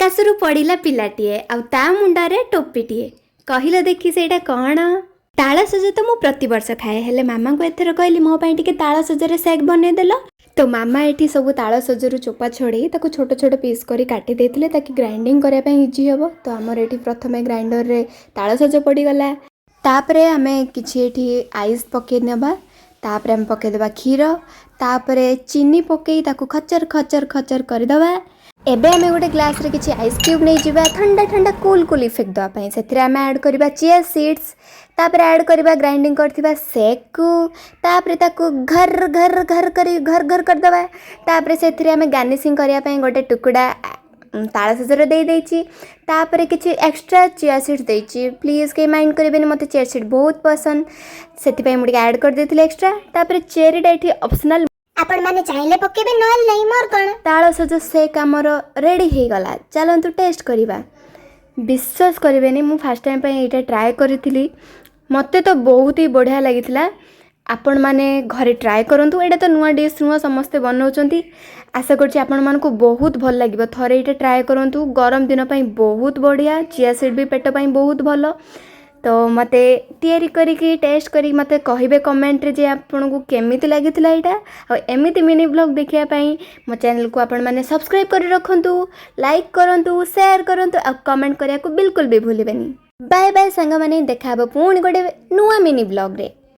आकाशरू पड़िला पिलाटीए आउ ता मुंडारे टोपीटीए कहल देखी सेटा कौन तालसज तो मु प्रति वर्ष खाए हेले मामा को एथर कहली मो पाई टिके तालसजरे सेक बने देलो तो मामा एठी सब तालसजरू चोपा छोड़ी ताको छोट छोट पीस करी काटी देथिले ताकि ग्राइंडिंग करिया पई इजी हबो। तो हमर एठी प्रथमे ग्राइंडर रे तालसज पड़ी गला तापरे आमे किछि एठी आइस पके नेबा तापरे हम पके देबा क्षीर तापरे चीनी पके ताको खचर खचर खचर कर देबा। एबे आमे गोटे ग्लास रे किछि आइस क्यूब नै जिबा ठंडा ठंडा कूल कूल इफेक्ट दवा पई सेथिरे आमे ऐड करबा चिया सीड्स तापरे ऐड करबा ग्राइंडिंग करथिबा सेक को तापरे ताको घर घर घर करी घर घर कर दबा तापरे सेथिरे आमे गार्निशिंग करिया पई गोटे टुकुडा तालसजर दे देछि तापरे किछि एक्स्ट्रा चिया सीड्स देछि प्लीज के माइंड करिबेनी मते चिया सीड बहुत पसंद सेति पई मुडी ऐड कर देथिले एक्स्ट्रा तापरे चेरी डाइठी ऑप्शनल आपण माने चाहिले पकेबे नल नहीं मोर कोन तालसज सेक हमर रेडी हे गला चलंतु टेस्ट करिबा। विश्वास करिबेनी मु फर्स्ट टाइम पे एटा ट्राई करिथिली मते तो बहुत ही बढ़िया लागिथिला। आपण माने घरे ट्राई करंतु एटा तो नुवा डिश नुवा समस्त बनाउचंती आशा करछि आपण मानको बहुत भल लागिबो थरे एटा ट्राई करंतु गरम दिन पई बहुत बढ़िया चिया सीड भी पेट पई बहुत भलो। तो मते तैयारी करिकी टेस्ट करी मते कहिबे कमेंट रे जे आपनको केमिति लागिथिला एटा और एमिति मिनी ब्लॉग देखिया पई मो चैनल को आपण माने सब्सक्राइब करी रखंतु लाइक करंतु शेयर करंतु और कमेंट करिया को बिल्कुल भी भूलिबेनी। बाय बाय संग माने देखाबो पुणी गोटे नुवा मिनी ब्लॉग रे।